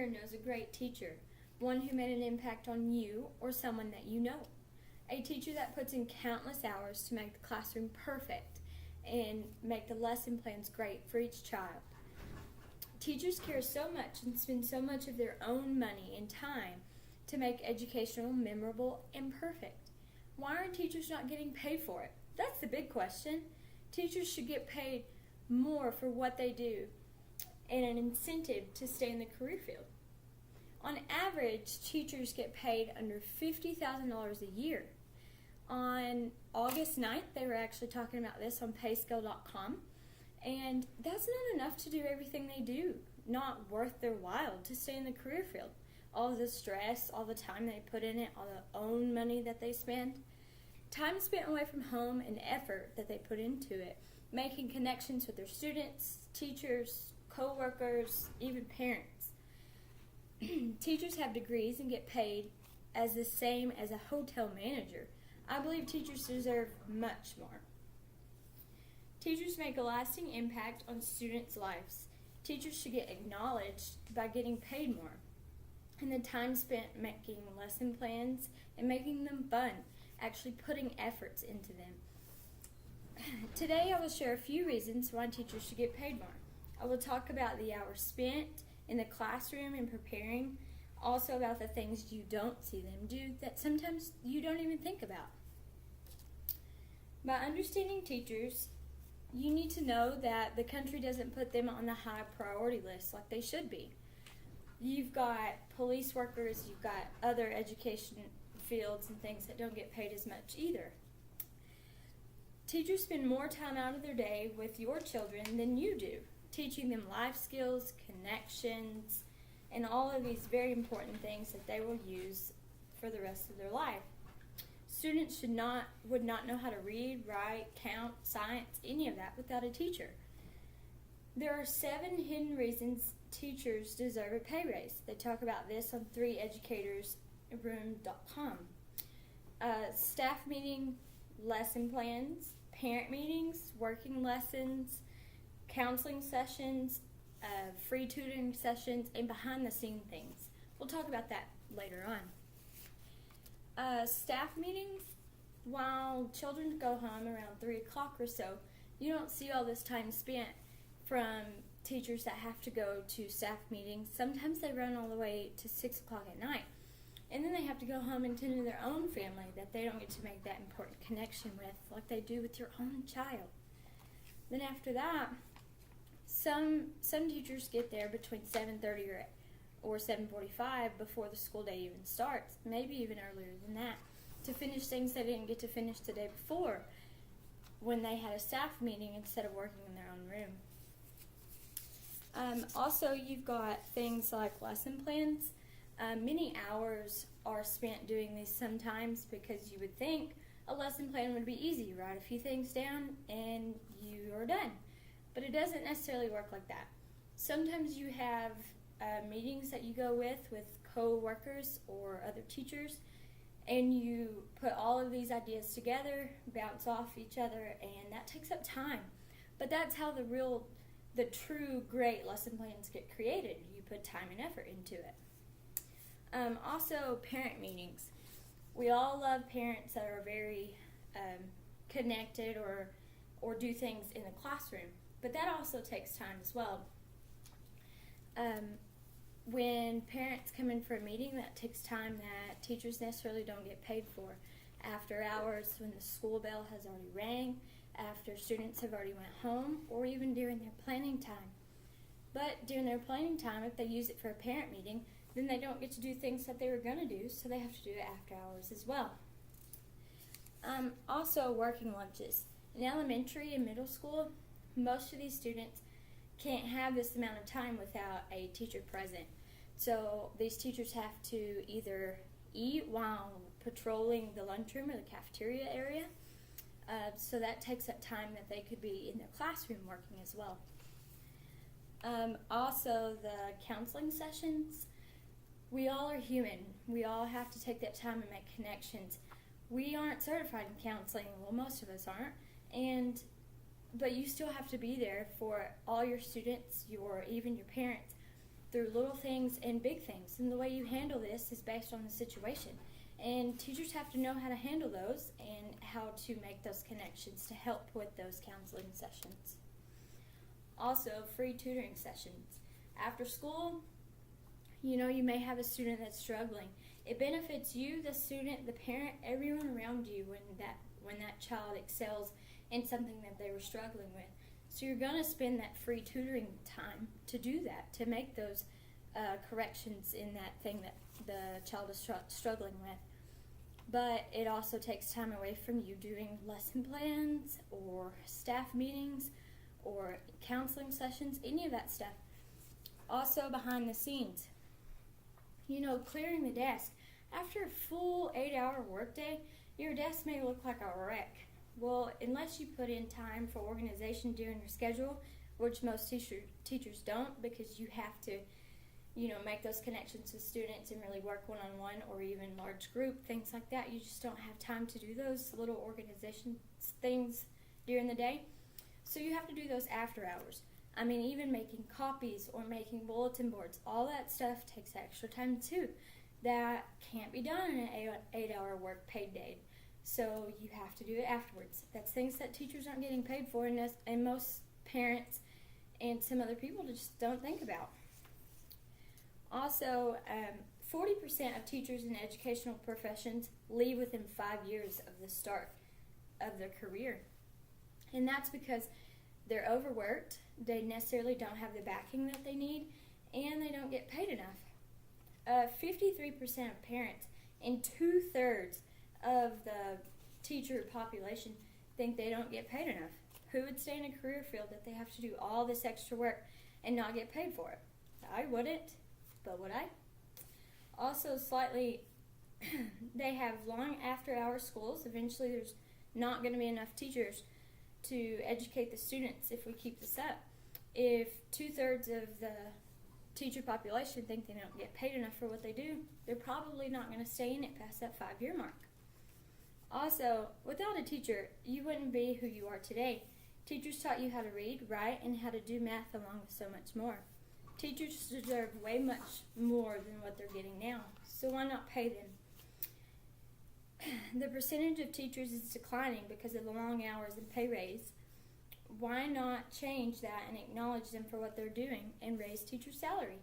knows a great teacher, one who made an impact on you or someone that you know. A teacher that puts in countless hours to make the classroom perfect and make the lesson plans great for each child. Teachers care so much and spend so much of their own money and time to make educational memorable and perfect. Why are teachers not getting paid for it? That's the big question. Teachers should get paid more for what they do and an incentive to stay in the career field. On average, teachers get paid under $50,000 a year. On August 9th, they were actually talking about this on payscale.com, and that's not enough to do everything they do, not worth their while to stay in the career field. All the stress, all the time they put in it, all the own money that they spend, time spent away from home and effort that they put into it, making connections with their students, teachers, co-workers, even parents. Teachers have degrees and get paid as the same as a hotel manager. I believe teachers deserve much more. Teachers make a lasting impact on students' lives. Teachers should get acknowledged by getting paid more, and the time spent making lesson plans and making them fun, actually putting efforts into them. Today I will share a few reasons why teachers should get paid more. I will talk about the hours spent in the classroom and preparing, also about the things you don't see them do that sometimes you don't even think about. By understanding teachers, you need to know that the country doesn't put them on the high priority list like they should be. You've got police workers, you've got other education fields and things that don't get paid as much either. Teachers spend more time out of their day with your children than you do, teaching them life skills, connections, and all of these very important things that they will use for the rest of their life. Students would not know how to read, write, count, science, any of that without a teacher. There are 7 hidden reasons teachers deserve a pay raise. They talk about this on 3educatorsroom.com. Staff meeting, lesson plans, parent meetings, working lessons, counseling sessions, free tutoring sessions, and behind-the-scene things. We'll talk about that later on. Staff meetings, while children go home around 3 o'clock or so, you don't see all this time spent from teachers that have to go to staff meetings. Sometimes they run all the way to 6 o'clock at night. And then they have to go home and tend to their own family that they don't get to make that important connection with like they do with your own child. Then after that, some teachers get there between 7:30 or 7:45 before the school day even starts, maybe even earlier than that, to finish things they didn't get to finish the day before when they had a staff meeting instead of working in their own room. Also, you've got things like lesson plans. Many hours are spent doing these sometimes because you would think a lesson plan would be easy. Write a few things down and you are done. But it doesn't necessarily work like that. Sometimes you have meetings that you go with co-workers or other teachers, and you put all of these ideas together, bounce off each other, and that takes up time. But that's how the true great lesson plans get created. You put time and effort into it. Also, parent meetings. We all love parents that are very connected or do things in the classroom, but that also takes time as well. When parents come in for a meeting, that takes time that teachers necessarily don't get paid for. After hours, when the school bell has already rang, after students have already went home, or even during their planning time. But during their planning time, if they use it for a parent meeting, then they don't get to do things that they were going to do, so they have to do it after hours as well. Also, working lunches. In elementary and middle school, most of these students can't have this amount of time without a teacher present. So these teachers have to either eat while patrolling the lunchroom or the cafeteria area, so that takes up time that they could be in their classroom working as well. Also, the counseling sessions. We all are human. We all have to take that time and make connections. We aren't certified in counseling. Well, most of us aren't. But you still have to be there for all your students, even your parents, through little things and big things. And the way you handle this is based on the situation. And teachers have to know how to handle those and how to make those connections to help with those counseling sessions. Also, free tutoring sessions. After school, you may have a student that's struggling. It benefits you, the student, the parent, everyone around you when that child excels in something that they were struggling with. So you're going to spend that free tutoring time to do that, to make those corrections in that thing that the child is struggling with. But it also takes time away from you doing lesson plans or staff meetings or counseling sessions, any of that stuff. Also behind the scenes, clearing the desk. After a full 8-hour workday, your desk may look like a wreck. Well, unless you put in time for organization during your schedule, which most teachers don't, because you have to, make those connections with students and really work one-on-one or even large group, things like that. You just don't have time to do those little organization things during the day. So you have to do those after hours. Even making copies or making bulletin boards, all that stuff takes extra time too. That can't be done in an 8-hour work paid day. So you have to do it afterwards. That's things that teachers aren't getting paid for, and most parents and some other people just don't think about. Also, 40% of teachers in educational professions leave within 5 years of the start of their career. And that's because they're overworked, they necessarily don't have the backing that they need, and they don't get paid enough. 53% of parents and 2/3 of the teacher population think they don't get paid enough. Who would stay in a career field that they have to do all this extra work and not get paid for it? I wouldn't, but would I? Also, slightly, they have long after-hour schools. Eventually, there's not going to be enough teachers to educate the students if we keep this up. If 2/3 of the teacher population think they don't get paid enough for what they do, they're probably not going to stay in it past that 5-year mark. Also, without a teacher, you wouldn't be who you are today. Teachers taught you how to read, write, and how to do math along with so much more. Teachers deserve way much more than what they're getting now, so why not pay them? The percentage of teachers is declining because of the long hours and pay raise. Why not change that and acknowledge them for what they're doing and raise teacher salary?